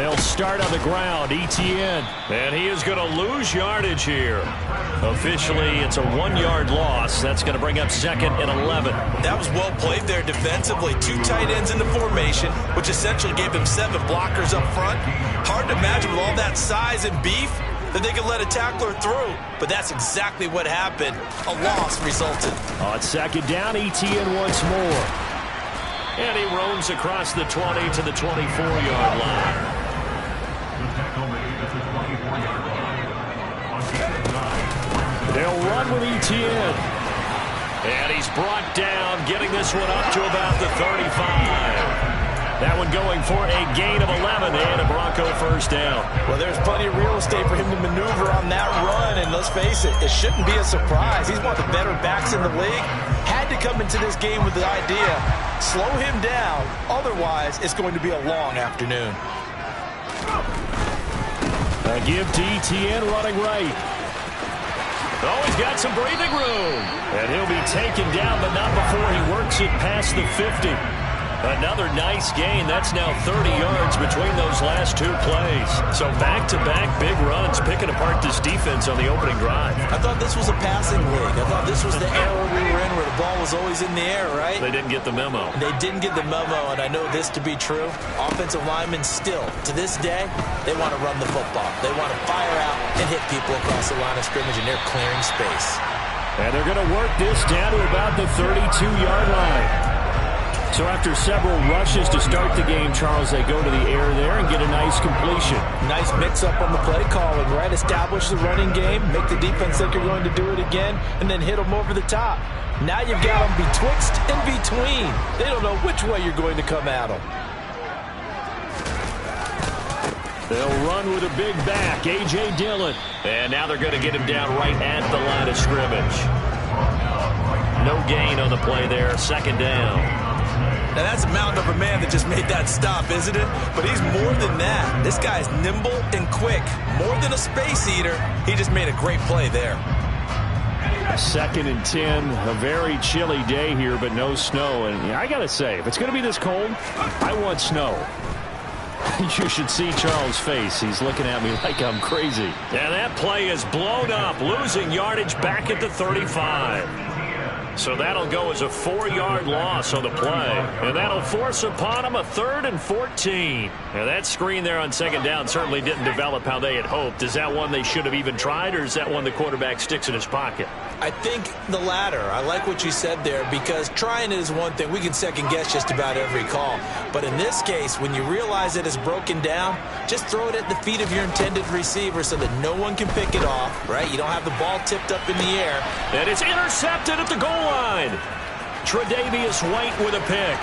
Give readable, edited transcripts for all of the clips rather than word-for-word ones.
They'll start on the ground. ETN. And he is going to lose yardage here. Officially, it's a 1-yard loss. That's going to bring up second and 11. That was well played there defensively. 2 tight ends in the formation, which essentially gave him 7 blockers up front. Hard to imagine with all that size and beef that they could let a tackler through. But that's exactly what happened. A loss resulted. On second down, ETN once more. And he roams across the 20 to the 24-yard line. They'll run with ETN. And he's brought down, getting this one up to about the 35. That one going for a gain of 11 and a Bronco first down. Well, there's plenty of real estate for him to maneuver on that run, and let's face it, it shouldn't be a surprise. He's one of the better backs in the league. Had to come into this game with the idea, slow him down, otherwise it's going to be a long afternoon. A give to ETN running right. Oh, he's got some breathing room. And he'll be taken down, but not before he works it past the 50. Another nice gain. That's now 30 yards between those last 2 plays. So back-to-back big runs, picking apart this defense on the opening drive. I thought this was a passing league. I thought this was the era we were in where the ball was always in the air, right? They didn't get the memo. They didn't get the memo, and I know this to be true. Offensive linemen still, to this day, they want to run the football. They want to fire out and hit people across the line of scrimmage, and they're clearing space. And they're going to work this down to about the 32-yard line. So after several rushes to start the game, Charles, they go to the air there and get a nice completion. Nice mix-up on the play calling, right? Establish the running game, make the defense think you're going to do it again, and then hit them over the top. Now you've got them betwixt and between. They don't know which way you're going to come at them. They'll run with a big back, A.J. Dillon. And now they're going to get him down right at the line of scrimmage. No gain on the play there, second down. Now, that's a mountain of a man that just made that stop, isn't it? But he's more than that. This guy's nimble and quick. More than a space eater. He just made a great play there. Second and 10. A very chilly day here, but no snow. And I got to say, if it's going to be this cold, I want snow. You should see Charles' face. He's looking at me like I'm crazy. And that play is blown up, losing yardage back at the 35. So that'll go as a 4-yard loss on the play. And that'll force upon them a 3rd and 14. Now that screen there on second down certainly didn't develop how they had hoped. Is that one they should have even tried, or is that one the quarterback sticks in his pocket? I think the latter. I like what you said there, because trying it is one thing. We can second guess just about every call. But in this case, when you realize it is broken down, just throw it at the feet of your intended receiver so that no one can pick it off, right? You don't have the ball tipped up in the air. And it's intercepted at the goal line. Tre'Davious White with a pick.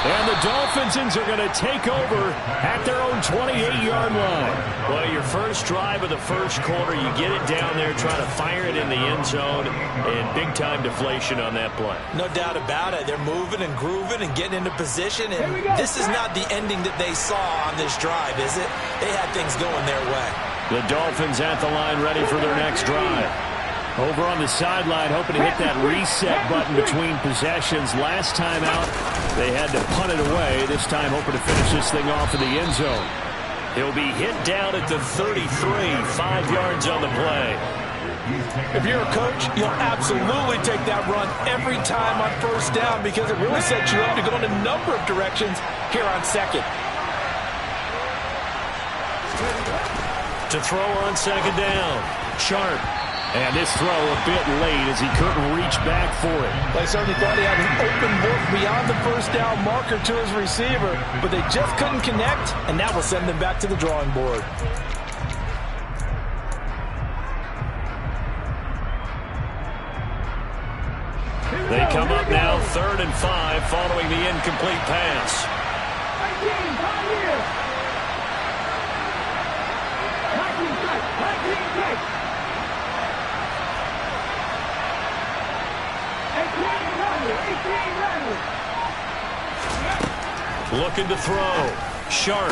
And the Dolphins are going to take over at their own 28-yard line. Well, your first drive of the first quarter, you get it down there, try to fire it in the end zone, and big-time deflation on that play. No doubt about it. They're moving and grooving and getting into position, and this is not the ending that they saw on this drive, is it? They had things going their way. The Dolphins at the line ready for their next drive. Over on the sideline, hoping to hit that reset button between possessions. Last time out, they had to punt it away. This time, hoping to finish this thing off in the end zone. He'll be hit down at the 33, 5 yards on the play. If you're a coach, you'll absolutely take that run every time on first down, because it really sets you up to go in a number of directions here on second. To throw on second down, Sharp. And this throw a bit late as he couldn't reach back for it. They certainly thought he had an open look beyond the first down marker to his receiver, but they just couldn't connect, and that will send them back to the drawing board. They come up now 3rd and 5 following the incomplete pass. Looking to throw. Sharp.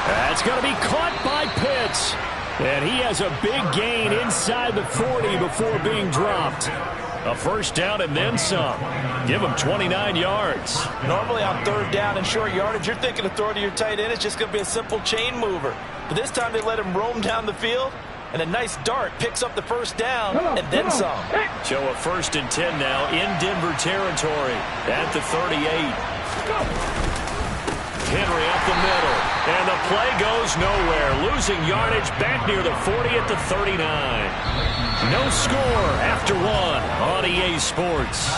That's going to be caught by Pitts. And he has a big gain inside the 40 before being dropped. A first down and then some. Give him 29 yards. Normally on third down and short yardage, you're thinking of throwing to your tight end. It's just going to be a simple chain mover. But this time they let him roam down the field, and a nice dart picks up the first down and then some. So a 1st and 10 now in Denver territory at the 38. Henry up the middle, and the play goes nowhere. Losing yardage back near the 40 at the 39. No score after 1 on EA Sports.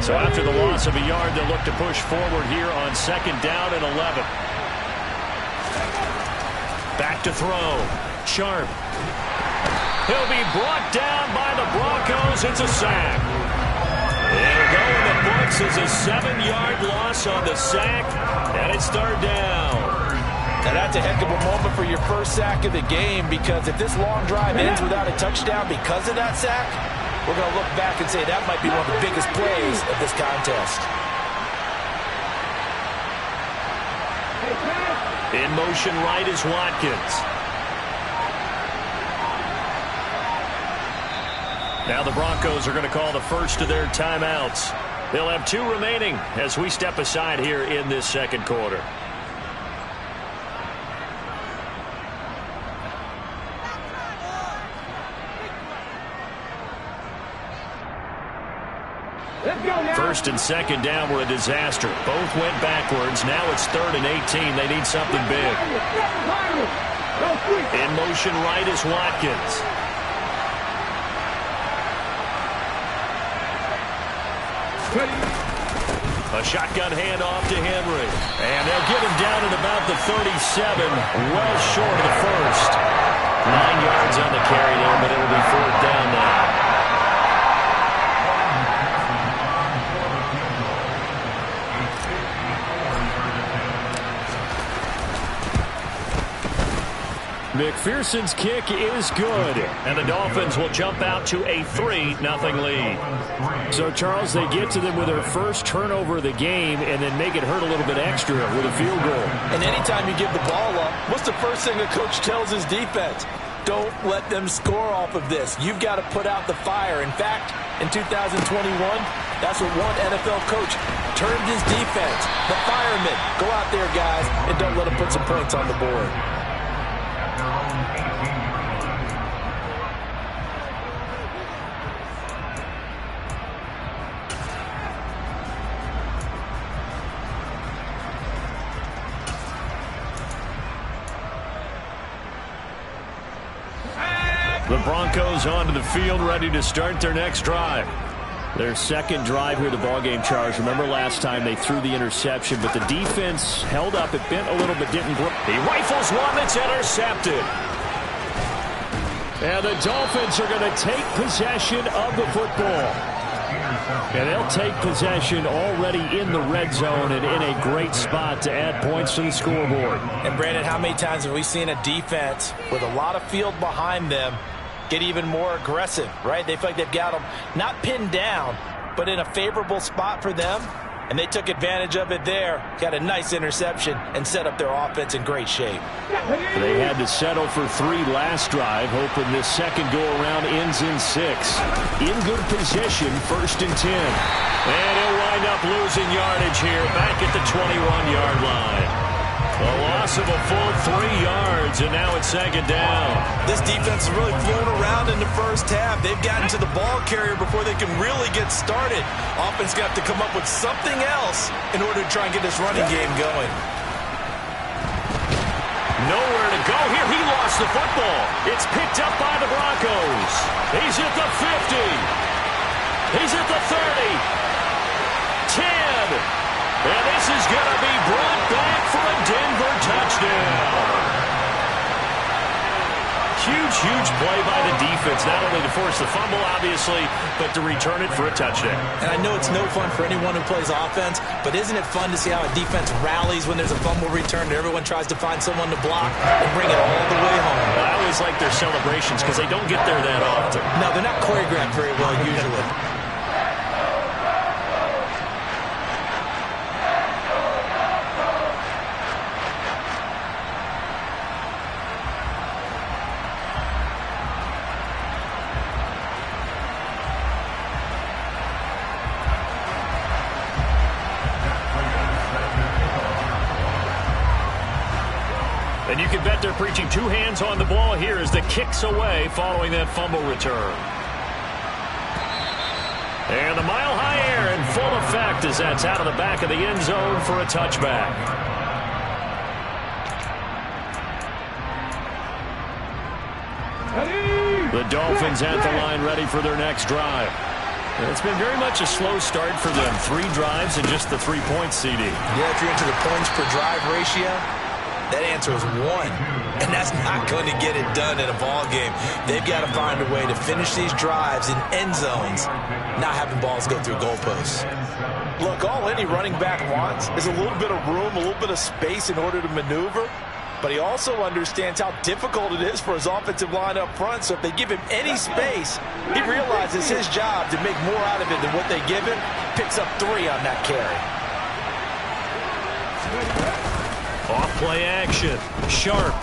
So after the loss of a yard, they'll look to push forward here on 2nd down and 11. Back to throw. Sharp. He'll be brought down by the Broncos. It's a sack. It'll go in the books as a 7-yard loss on the sack, and it's 3rd down. Now that's a heck of a moment for your first sack of the game, because if this long drive ends without a touchdown because of that sack, we're going to look back and say that might be one of the biggest plays of this contest. In motion right is Watkins. Now the Broncos are going to call the first of their timeouts. They'll have 2 remaining as we step aside here in this 2nd quarter. First and 2nd down were a disaster. Both went backwards. Now it's 3rd and 18. They need something big. In motion right is Watkins. A shotgun handoff to Henry. And they'll get him down at about the 37, well short of the first. 9 yards on the carry there, but it'll be 4th down now. McPherson's kick is good, and the Dolphins will jump out to a 3-0 lead. So, Charles, they get to them with their first turnover of the game and then make it hurt a little bit extra with a field goal. And anytime you give the ball up, what's the first thing a coach tells his defense? Don't let them score off of this. You've got to put out the fire. In fact, in 2021, that's what one NFL coach termed his defense. The firemen. Go out there, guys, and don't let them put some points on the board. The Broncos onto the field, ready to start their next drive. Their 2nd drive here, the ballgame, Charles. Remember last time they threw the interception, but the defense held up. It bent a little bit, didn't grow. He rifles one that's intercepted. And the Dolphins are going to take possession of the football. And they'll take possession already in the red zone and in a great spot to add points to the scoreboard. And, Brandon, how many times have we seen a defense with a lot of field behind them get even more aggressive, right? They feel like they've got them not pinned down, but in a favorable spot for them, and they took advantage of it there. Got a nice interception and set up their offense in great shape. They had to settle for 3 last drive, hoping this second go-around ends in 6. In good position, 1st and 10. And he'll wind up losing yardage here, back at the 21-yard line. A loss of a full 3 yards, and now it's 2nd down. This defense is really flown around in the first half. They've gotten to the ball carrier before they can really get started. Offense got to come up with something else in order to try and get this running game going. Nowhere to go here. He lost the football. It's picked up by the Broncos. He's at the 50. He's at the 30. 10. And this is going to be brought back for a Denver touchdown. huge play by the defense, not only to force the fumble, obviously, but to return it for a touchdown. And I know it's no fun for anyone who plays offense, but isn't it fun to see how a defense rallies when there's a fumble return and everyone tries to find someone to block and bring it all the way home? I always like their celebrations because they don't get there that often. No, they're not choreographed very well usually. And you can bet they're preaching two hands on the ball here as the kick's away following that fumble return. And the mile-high air in full effect as that's out of the back of the end zone for a touchback. The Dolphins at the line ready for their next drive. It's been very much a slow start for them. 3 drives and just the 3 points, CD. Yeah, if you're into the points per drive ratio, that answer is 1, and that's not going to get it done in a ball game. They've got to find a way to finish these drives in end zones, not having balls go through goalposts. Look, all any running back wants is a little bit of room, a little bit of space in order to maneuver, but he also understands how difficult it is for his offensive line up front, so if they give him any space, he realizes his job to make more out of it than what they give him, picks up 3 on that carry. Off-play action. Sharp.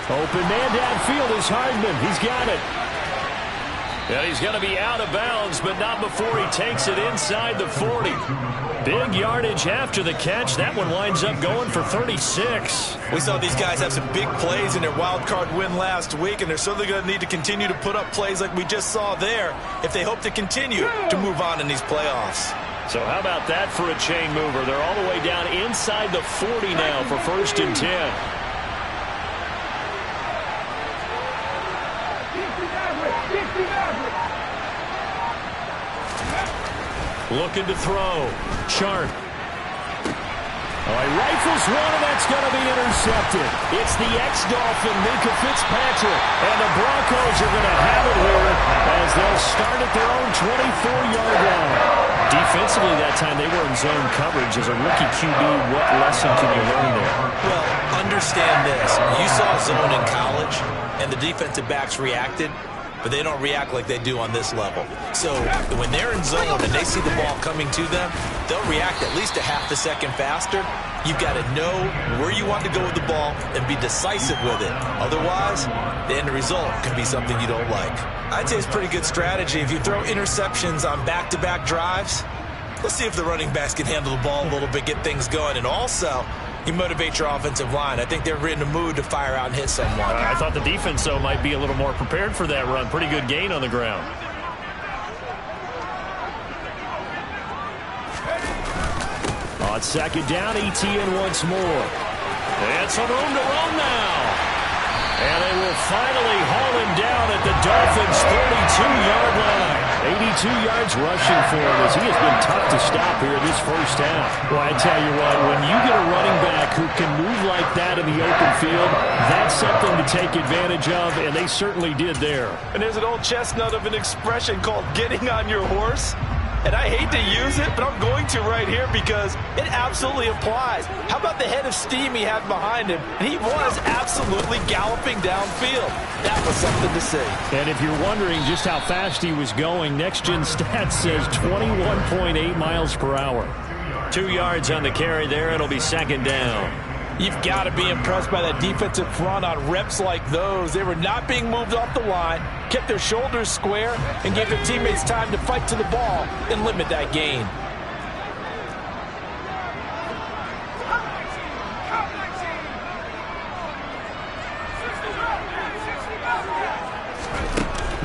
Open man downfield is Hardman. He's got it. And he's going to be out of bounds, but not before he takes it inside the 40. Big yardage after the catch. That one winds up going for 36. We saw these guys have some big plays in their wild card win last week, and they're certainly going to need to continue to put up plays like we just saw there if they hope to continue to move on in these playoffs. So how about that for a chain mover? They're all the way down inside the 40 now for 1st and 10. Looking to throw. Sharp. Oh, he rifles one, and that's going to be intercepted. It's the ex-Dolphin, Minkah Fitzpatrick. And the Broncos are going to have it here as they'll start at their own 24-yard line. Defensively that time, they were in zone coverage. As a rookie QB, what lesson can you learn there? Well, understand this. You saw zone in college, and the defensive backs reacted, but they don't react like they do on this level. So when they're in zone and they see the ball coming to them, they'll react at least a half a second faster. You've got to know where you want to go with the ball and be decisive with it. Otherwise, the end result can be something you don't like. I'd say it's pretty good strategy. If you throw interceptions on back-to-back drives, let's see if the running backs can handle the ball a little bit, get things going, and also you motivate your offensive line. I think they're in the mood to fire out and hit someone. I thought the defense, though, might be a little more prepared for that run. Pretty good gain on the ground. On 2nd down, ETN once more. And some room to run now. And they will finally haul him down at the Dolphins' 32-yard line. 82 yards rushing for him as he has been tough to stop here this first half. Well, I tell you what, when you get a running back who can move like that in the open field, that's something to take advantage of, and they certainly did there. And there's an old chestnut of an expression called getting on your horse. And I hate to use it, but I'm going to right here because it absolutely applies. How about the head of steam he had behind him? And he was absolutely galloping downfield. That was something to see. And if you're wondering just how fast he was going, Next Gen Stats says 21.8 miles per hour. 2 yards on the carry there. It'll be 2nd down. You've got to be impressed by that defensive front on reps like those. They were not being moved off the line, kept their shoulders square, and gave their teammates time to fight to the ball and limit that gain.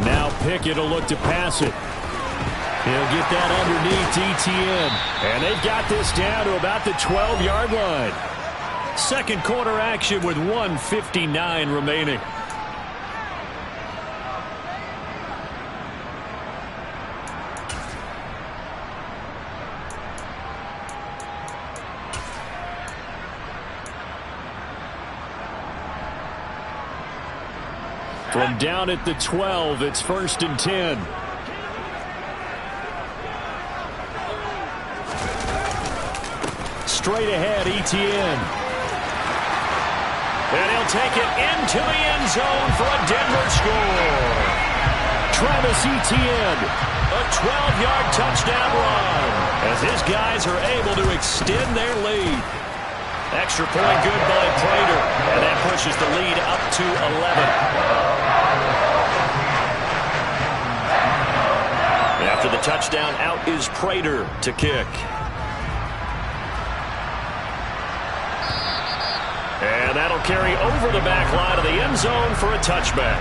Now Pickett will look to pass it. He'll get that underneath ETN. And they've got this down to about the 12-yard line. Second quarter action with 1:59 remaining. From down at the 12, it's 1st and 10. Straight ahead, Etienne. And he'll take it into the end zone for a Denver score. Travis Etienne, a 12-yard touchdown run, as his guys are able to extend their lead. Extra point good by Prater, and that pushes the lead up to 11. After the touchdown, out is Prater to kick. And that'll carry over the back line of the end zone for a touchback.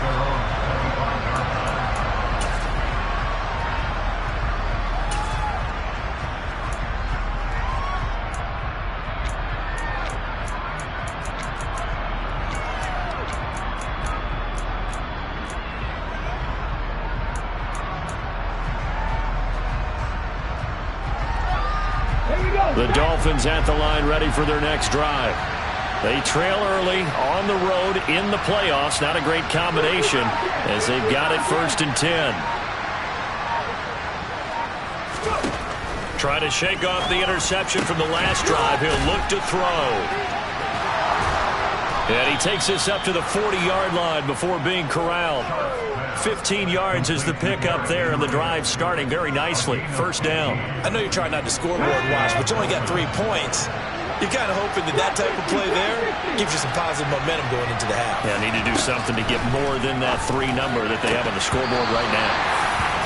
The Dolphins at the line ready for their next drive. They trail early on the road in the playoffs. Not a great combination as they've got it 1st and 10. Try to shake off the interception from the last drive. He'll look to throw. And he takes this up to the 40-yard line before being corralled. 15 yards is the pickup there, and the drive starting very nicely. 1st down. I know you're trying not to scoreboard watch, but you only got 3 points. You're kind of hoping that type of play there gives you some positive momentum going into the half. Yeah, need to do something to get more than that 3 number that they have on the scoreboard right now.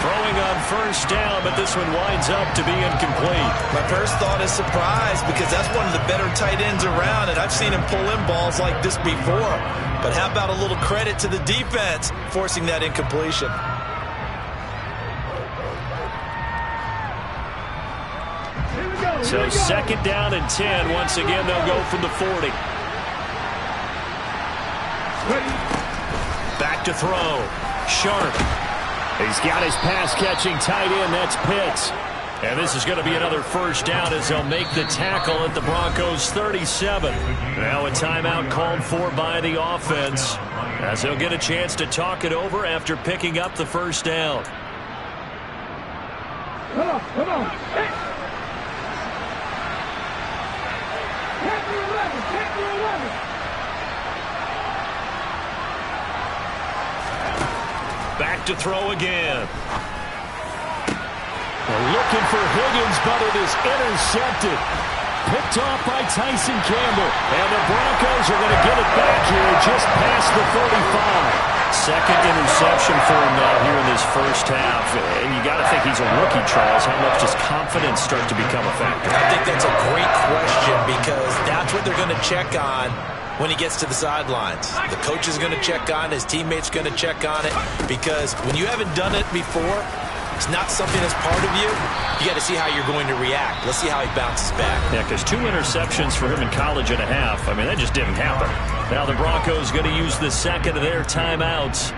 Throwing on 1st down, but this one winds up to be incomplete. My first thought is surprise, because that's one of the better tight ends around, and I've seen him pull in balls like this before. But how about a little credit to the defense forcing that incompletion? So 2nd down and 10. Once again, they'll go from the 40. Back to throw. Sharp. He's got his pass-catching tight end. That's Pitts. And this is going to be another 1st down as they'll make the tackle at the Broncos 37. Now a timeout called for by the offense as they'll get a chance to talk it over after picking up the 1st down. Come on. Hey. Back to throw again. Looking for Higgins, but it is intercepted. Picked off by Tyson Campbell. And the Broncos are going to get it back here just past the 45. 2nd interception for him now here in this 1st half. And you got to think he's a rookie, Charles. How much does confidence start to become a factor? I think that's a great question, because that's what they're going to check on when he gets to the sidelines. The coach is going to check on it. His teammates going to check on it, because when you haven't done it before, it's not something that's part of you. You got to see how you're going to react. Let's see how he bounces back. Yeah, because 2 interceptions for him in college and a half. I mean, that just didn't happen. Now the Broncos going to use the 2nd of their timeouts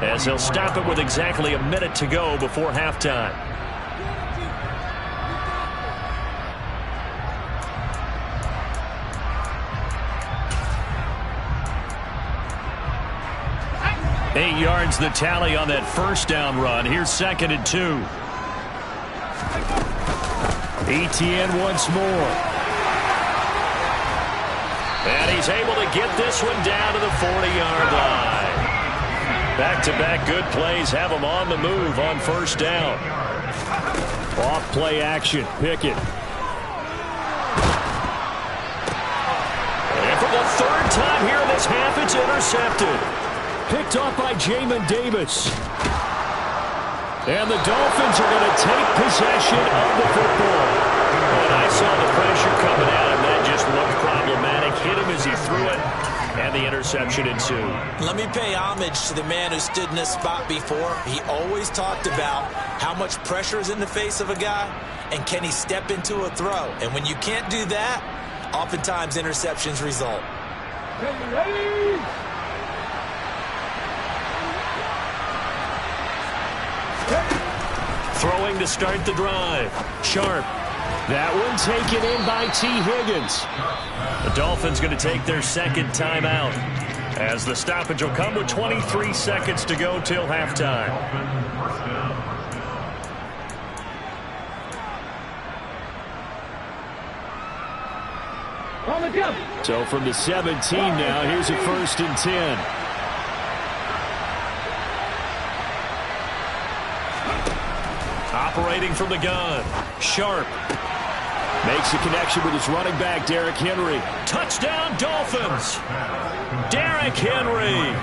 as they'll stop it with exactly a minute to go before halftime. Eight yards the tally on that 1st down run. Here's 2nd and 2. Etienne once more. And he's able to get this one down to the 40-yard line. Back-to-back good plays have him on the move on 1st down. Off play action. Pickett. And for the 3rd time here in this half, it's intercepted. Picked off by Jamin Davis. And the Dolphins are going to take possession of the football. And I saw the pressure coming at him. That just looked problematic. Hit him as he threw it. And the interception ensued. Let me pay homage to the man who stood in this spot before. He always talked about how much pressure is in the face of a guy, and can he step into a throw. And when you can't do that, oftentimes interceptions result. Ready? Throwing to start the drive. Sharp. That one taken in by T. Higgins. The Dolphins going to take their 2nd timeout as the stoppage will come with 23 seconds to go till halftime. On the jump. So from the 17 now, here's a 1st and 10. Operating from the gun. Sharp. Makes a connection with his running back, Derrick Henry. Touchdown, Dolphins. Derrick Henry.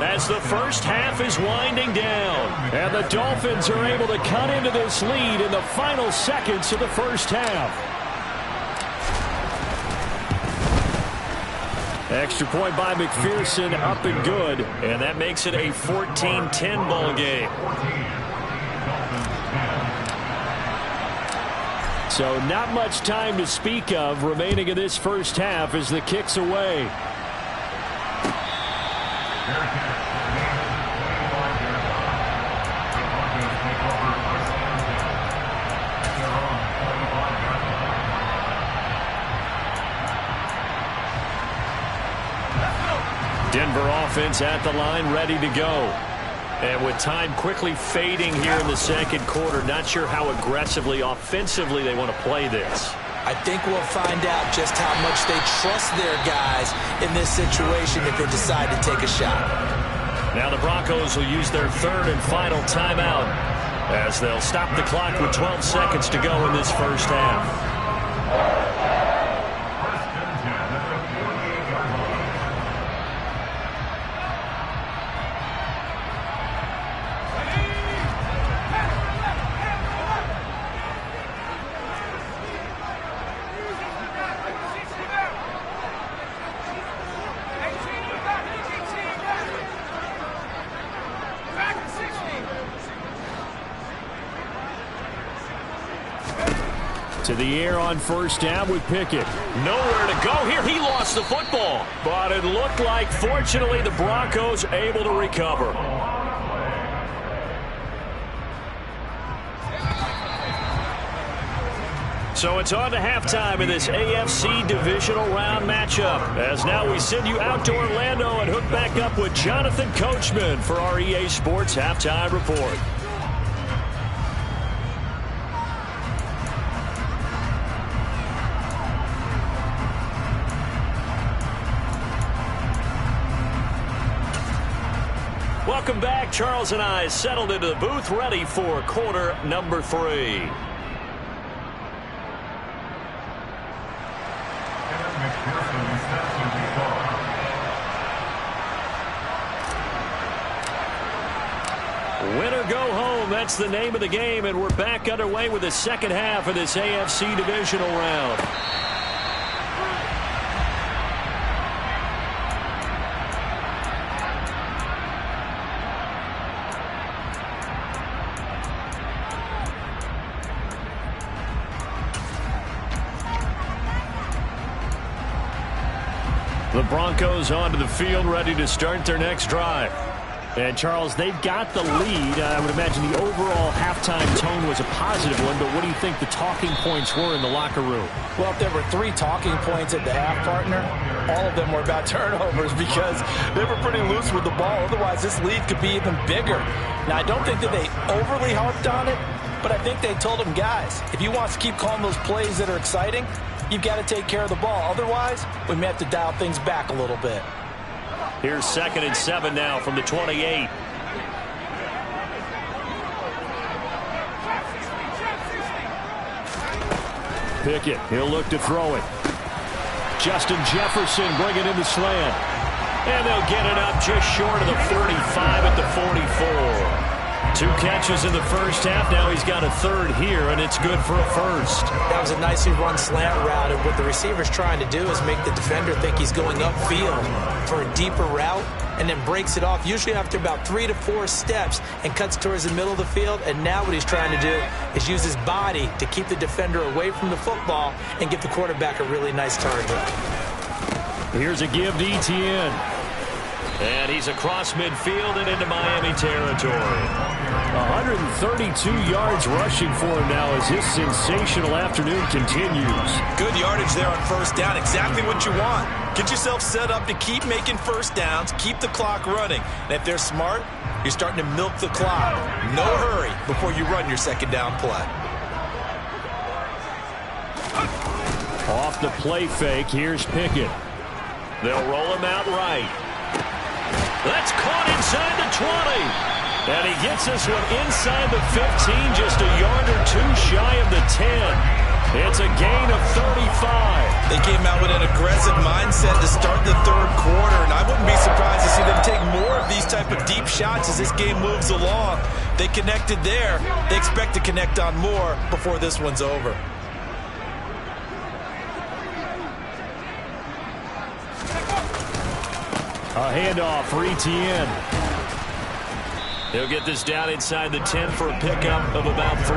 As the first half is winding down. And the Dolphins are able to cut into this lead in the final seconds of the first half. Extra point by McPherson, up and good. And that makes it a 14-10 ball game. So not much time to speak of remaining in this first half as the kick's away. Denver offense at the line, ready to go. And with time quickly fading here in the second quarter, not sure how aggressively, offensively they want to play this. I think we'll find out just how much they trust their guys in this situation if they decide to take a shot. Now the Broncos will use their 3rd and final timeout as they'll stop the clock with 12 seconds to go in this first half. To the air on 1st down with Pickett. Nowhere to go here. He lost the football. But it looked like, fortunately, the Broncos able to recover. So it's on to halftime in this AFC divisional round matchup. As now we send you out to Orlando and hook back up with Jonathan Coachman for our EA Sports Halftime Report. Welcome back. Charles and I settled into the booth, ready for quarter number 3. Win or go home, that's the name of the game, and we're back underway with the second half of this AFC divisional round. The Broncos onto the field, ready to start their next drive. And, Charles, they've got the lead. I would imagine the overall halftime tone was a positive one, but what do you think the talking points were in the locker room? Well, if there were 3 talking points at the half, partner, all of them were about turnovers because they were pretty loose with the ball. Otherwise, this lead could be even bigger. Now, I don't think that they overly harped on it, but I think they told them, guys, if you want to keep calling those plays that are exciting, you've got to take care of the ball. Otherwise, we may have to dial things back a little bit. Here's 2nd and 7 now from the 28. Pickett, he'll look to throw it. Justin Jefferson bringing in the slant. And they'll get it up just short of the 45 at the 44. 2 catches in the first half. Now he's got a 3rd here, and it's good for a 1st. That was a nicely run slant route, and what the receiver's trying to do is make the defender think he's going upfield for a deeper route, and then breaks it off, usually after about 3 to 4 steps, and cuts towards the middle of the field. And now what he's trying to do is use his body to keep the defender away from the football and give the quarterback a really nice target. Here's a give to Etienne. And he's across midfield and into Miami territory. 132 yards rushing for him now as his sensational afternoon continues. Good yardage there on first down. Exactly what you want. Get yourself set up to keep making first downs, keep the clock running. And if they're smart, you're starting to milk the clock. No hurry before you run your second down play. Off the play fake, here's Pickett. They'll roll him out right. That's caught inside the 20. And he gets this one inside the 15, just a yard or two shy of the 10. It's a gain of 35. They came out with an aggressive mindset to start the third quarter, and I wouldn't be surprised to see them take more of these type of deep shots as this game moves along. They connected there. They expect to connect on more before this one's over. A handoff for Etienne. He'll get this down inside the 10 for a pickup of about 3.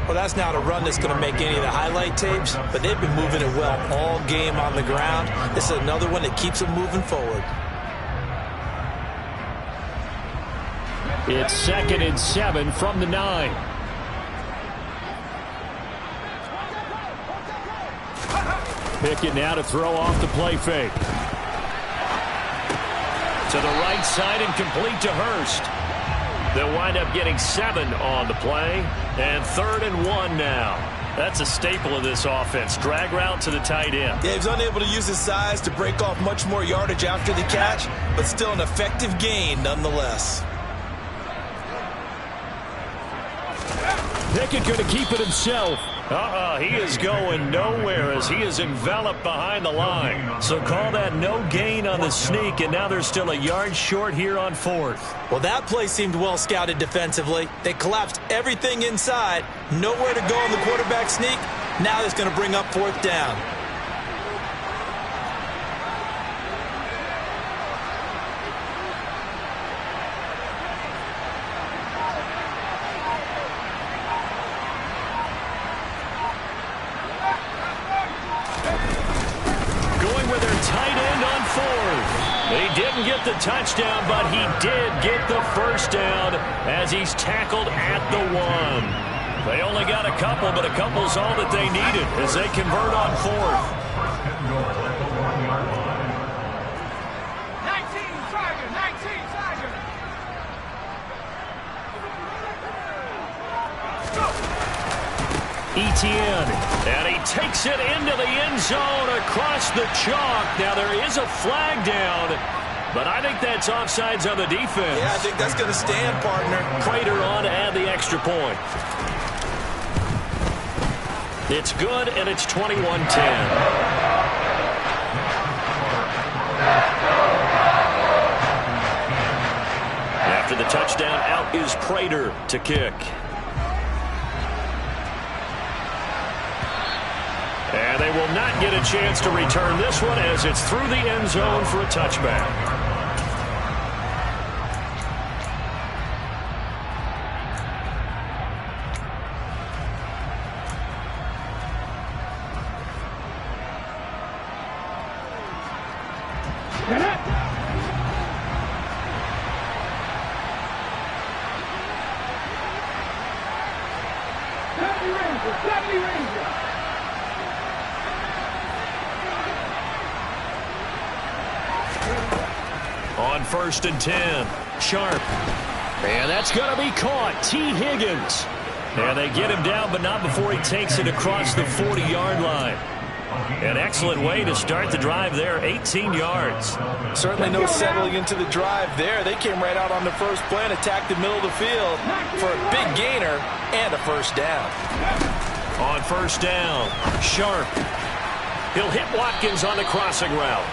Well, that's not a run that's going to make any of the highlight tapes, but they've been moving it well all game on the ground. This is another one that keeps them moving forward. It's 2nd and 7 from the 9. Pickett now to throw off the play fake. To the right side and complete to Hurst. They'll wind up getting 7 on the play. And 3rd and 1 now. That's a staple of this offense. Drag route to the tight end. Yeah, he was unable to use his size to break off much more yardage after the catch, but still an effective gain nonetheless. Pickett going to keep it himself. He is going nowhere as he is enveloped behind the line. So call that no gain on the sneak, and now they're still a yard short here on 4th. Well, that play seemed well scouted defensively. They collapsed everything inside. Nowhere to go on the quarterback sneak. Now it's going to bring up 4th down. Get the touchdown, but he did get the first down as he's tackled at the 1. They only got a couple, but a couple's all that they needed as they convert on 4th. 19, Etienne, and he takes it into the end zone across the chalk. Now there is a flag down, but I think that's offsides on the defense. Yeah, I think that's going to stand, partner. Prater on to add the extra point. It's good, and it's 21-10. After the touchdown, out is Prater to kick. And they will not get a chance to return this one as it's through the end zone for a touchback. On 1st and 10, Sharp. And that's going to be caught. T. Higgins. And they get him down, but not before he takes it across the 40-yard line. An excellent way to start the drive there, 18 yards. Certainly no settling into the drive there. They came right out on the first play and attacked the middle of the field for a big gainer and a first down. On 1st down, Sharp. He'll hit Watkins on the crossing route.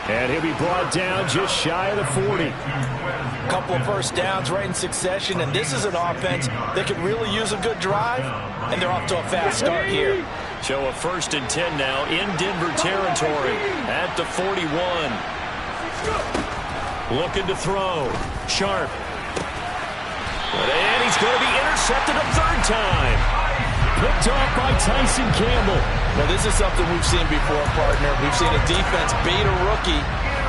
And he'll be brought down just shy of the 40. A couple of first downs right in succession, and this is an offense that could really use a good drive, and they're off to a fast start here. So a 1st and 10 now in Denver territory at the 41. Looking to throw. Sharp. And he's going to be intercepted a 3rd time. Picked off by Tyson Campbell. Now, this is something we've seen before, partner. We've seen a defense bait a rookie,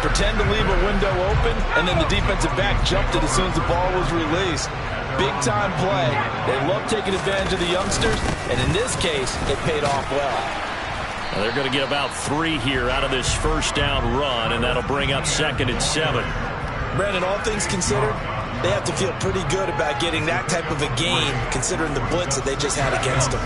Pretend to leave a window open, and then the defensive back jumped it as soon as the ball was released. Big-time play. They love taking advantage of the youngsters, and in this case, it paid off well. They're going to get about 3 here out of this first down run, and that'll bring up 2nd and 7. Brandon, all things considered, they have to feel pretty good about getting that type of a gain, considering the blitz that they just had against them.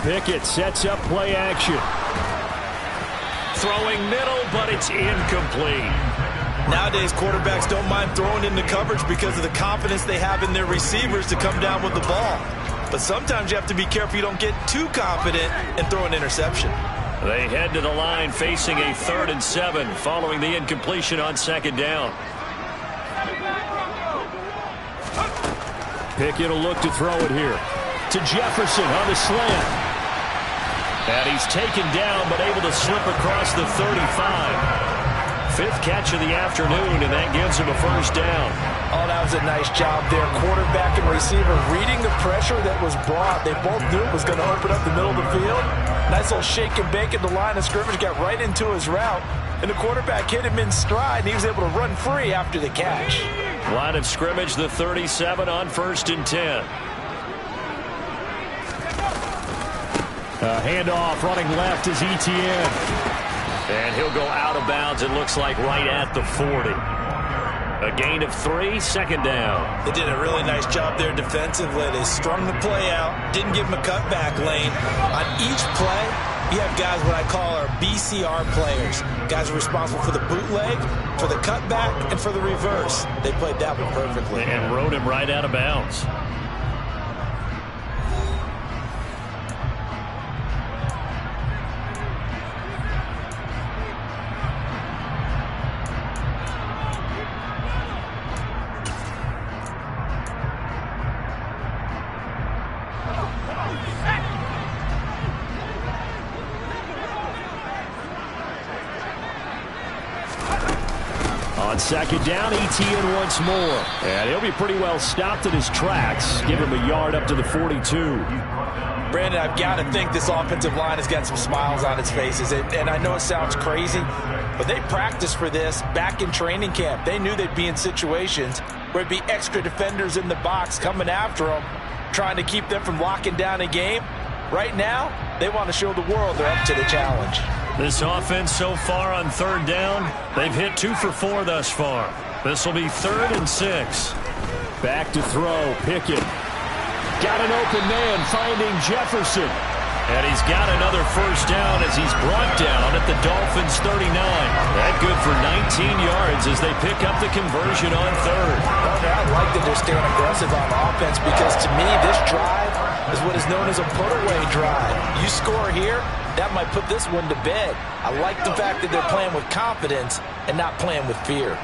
Pickett sets up play action. Throwing middle, but it's incomplete. Nowadays, quarterbacks don't mind throwing into coverage because of the confidence they have in their receivers to come down with the ball. But sometimes you have to be careful you don't get too confident and throw an interception. They head to the line facing a 3rd and 7 following the incompletion on 2nd down. Pickett will look to throw it here to Jefferson on the slant. And he's taken down but able to slip across the 35. 5th catch of the afternoon, and that gives him a first down. Oh, that was a nice job there. Quarterback and receiver reading the pressure that was brought. They both knew it was going to open up the middle of the field. Nice little shake and bake at the line of scrimmage, got right into his route. And the quarterback hit him in stride, and he was able to run free after the catch. Line of scrimmage, the 37 on 1st and 10. Handoff running left is Etienne. And he'll go out of bounds, it looks like, right at the 40. A gain of 3, 2nd down. They did a really nice job there defensively. They strung the play out, didn't give him a cutback lane. On each play, you have guys what I call our BCR players. Guys are responsible for the bootleg, for the cutback, and for the reverse. They played that one perfectly. And rode him right out of bounds. On 2nd down, Etienne once more. And he'll be pretty well stopped in his tracks. Give him a yard up to the 42. Brandon, I've got to think this offensive line has got some smiles on its faces. And I know it sounds crazy, but they practiced for this back in training camp. They knew they'd be in situations where there'd be extra defenders in the box coming after them, trying to keep them from locking down a game. Right now, they want to show the world they're up to the challenge. This offense so far on 3rd down, they've hit 2 for 4 thus far. This will be 3rd and 6. Back to throw, Pickett. Got an open man finding Jefferson. And he's got another first down as he's brought down at the Dolphins' 39. That good for 19 yards as they pick up the conversion on 3rd. Well, I like that they're staying aggressive on offense because to me this drive is what is known as a put-away drive. You score here, that might put this one to bed. I like the fact that they're playing with confidence and not playing with fear.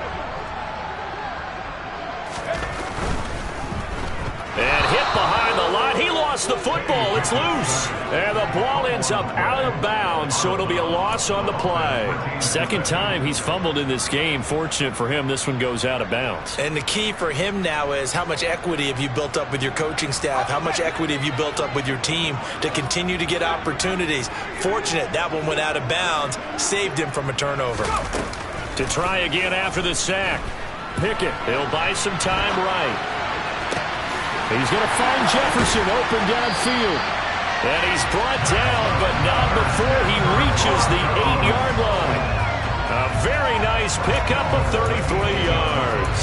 And hit behind the line. He lost the football. It's loose. And the ball ends up out of bounds, so it'll be a loss on the play. 2nd time he's fumbled in this game. Fortunate for him, this one goes out of bounds. And the key for him now is how much equity have you built up with your coaching staff? How much equity have you built up with your team to continue to get opportunities? Fortunate that one went out of bounds, saved him from a turnover. To try again after the sack. Pickett, he'll buy some time right. He's going to find Jefferson open downfield. And he's brought down, but not before he reaches the 8-yard line. A very nice pickup of 33 yards.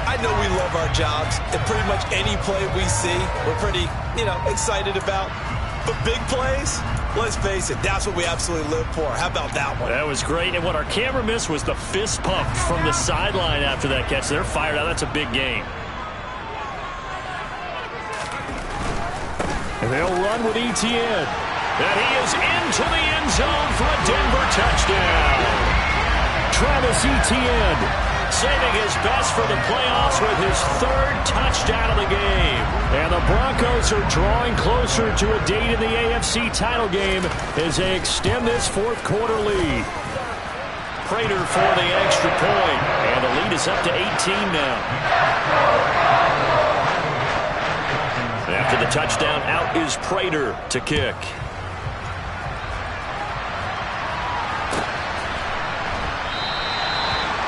I know we love our jobs, and pretty much any play we see, we're pretty, excited about. But big plays, let's face it, that's what we absolutely live for. How about that one? That was great, and what our camera missed was the fist pump from the sideline after that catch. They're fired out. That's a big game. And they'll run with Etienne. And he is into the end zone for a Denver touchdown. Travis Etienne saving his best for the playoffs with his 3rd touchdown of the game. And the Broncos are drawing closer to a date in the AFC title game as they extend this 4th quarter lead. Prater for the extra point. And the lead is up to 18 now. To the touchdown, out is Prater to kick.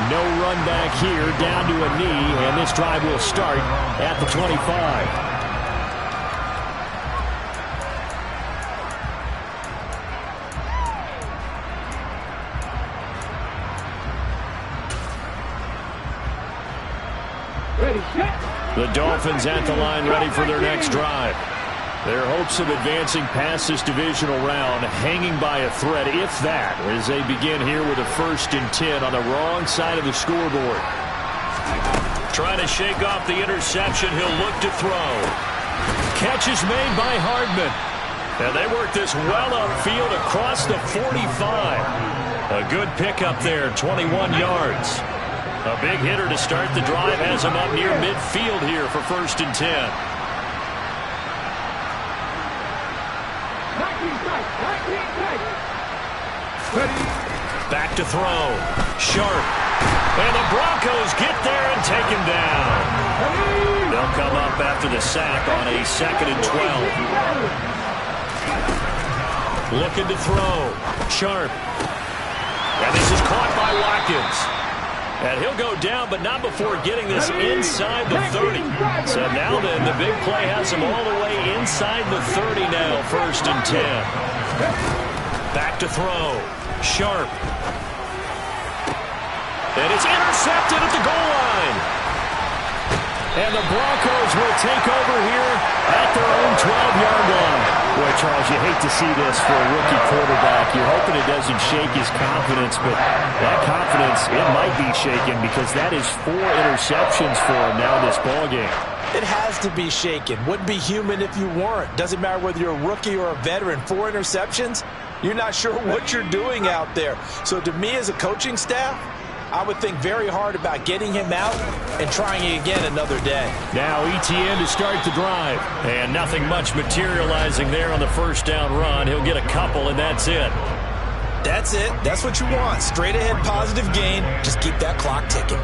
No run back here, down to a knee, and this drive will start at the 25. Ready, set. The Dolphins at the line, ready for their next drive. Their hopes of advancing past this divisional round hanging by a thread, if that, as they begin here with a 1st and 10 on the wrong side of the scoreboard. Trying to shake off the interception. He'll look to throw. Catch is made by Hardman. And they work this well upfield across the 45. A good pickup there, 21 yards. A big hitter to start the drive, has him up near midfield here for 1st and 10. Back to throw. Sharp. And the Broncos get there and take him down. They'll come up after the sack on a 2nd and 12. Looking to throw. Sharp. And this is caught by Watkins. And he'll go down, but not before getting this inside the 30. So now then, the big play has him all the way inside the 30 now, 1st and 10. Back to throw. Sharp. And it's intercepted at the goal line. And the Broncos will take over here at their own 12-yard line. Boy, Charles, you hate to see this for a rookie quarterback. You're hoping it doesn't shake his confidence, but that confidence, it might be shaken because that is 4 interceptions for him now in this ballgame. It has to be shaken. Wouldn't be human if you weren't. Doesn't matter whether you're a rookie or a veteran. 4 interceptions, you're not sure what you're doing out there. So to me as a coaching staff, I would think very hard about getting him out and trying it again another day. Now ETN to start the drive. And nothing much materializing there on the 1st down run. He'll get a couple, and that's it. That's it. That's what you want. Straight ahead positive gain. Just keep that clock ticking.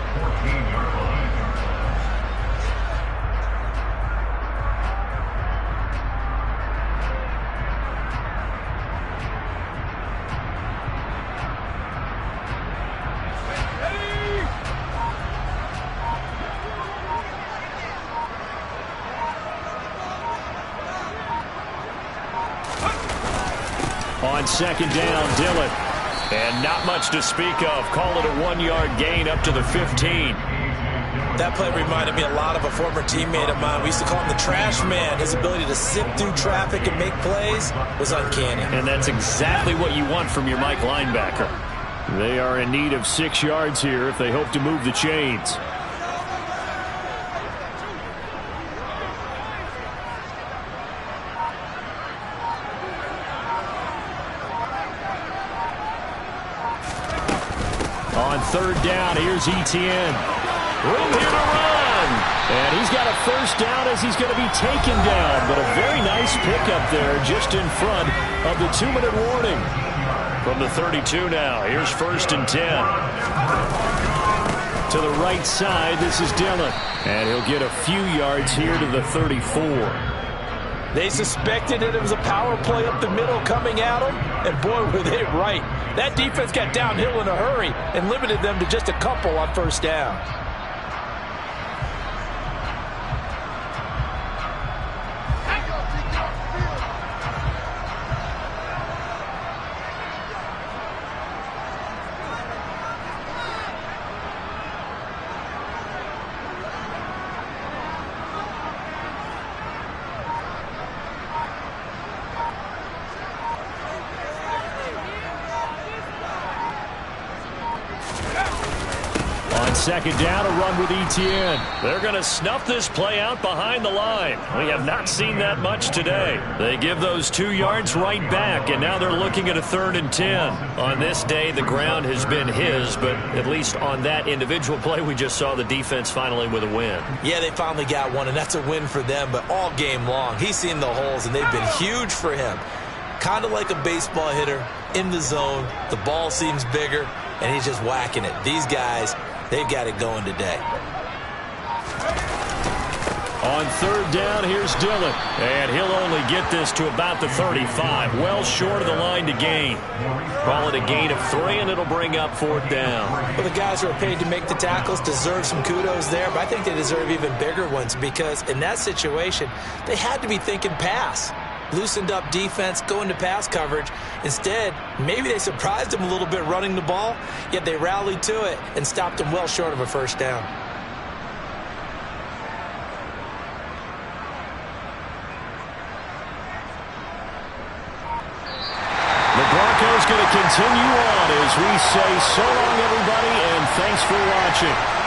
On 2nd down, Dillon. And not much to speak of. Call it a 1-yard gain up to the 15. That play reminded me a lot of a former teammate of mine. We used to call him the trash man. His ability to sift through traffic and make plays was uncanny. And that's exactly what you want from your Mike linebacker. They are in need of 6 yards here if they hope to move the chains. On 3rd down, here's ETN. Room here to run. And he's got a 1st down as he's going to be taken down. But a very nice pickup there just in front of the 2-minute warning. From the 32 now, here's 1st and 10. To the right side, this is Dillon. And he'll get a few yards here to the 34. They suspected it was a power play up the middle coming at them, and boy, were they right. That defense got downhill in a hurry and limited them to just a couple on 1st down. On 2nd down, a run with ETN. They're going to snuff this play out behind the line. We have not seen that much today. They give those 2 yards right back, and now they're looking at a 3rd and 10. On this day, the ground has been his, but at least on that individual play, we just saw the defense finally with a win. Yeah, they finally got one, and that's a win for them, but all game long, he's seen the holes, and they've been huge for him. Kind of like a baseball hitter in the zone. The ball seems bigger, and he's just whacking it. These guys, they've got it going today. On third down, here's Dillon. And he'll only get this to about the 35. Well short of the line to gain. Call it a gain of 3, and it'll bring up fourth down. Well, the guys who are paid to make the tackles deserve some kudos there, but I think they deserve even bigger ones because in that situation, they had to be thinking pass. Loosened up defense, going to pass coverage. Instead, maybe they surprised them a little bit running the ball, yet they rallied to it and stopped them well short of a first down. The Broncos going to continue on as we say so long, everybody, and thanks for watching.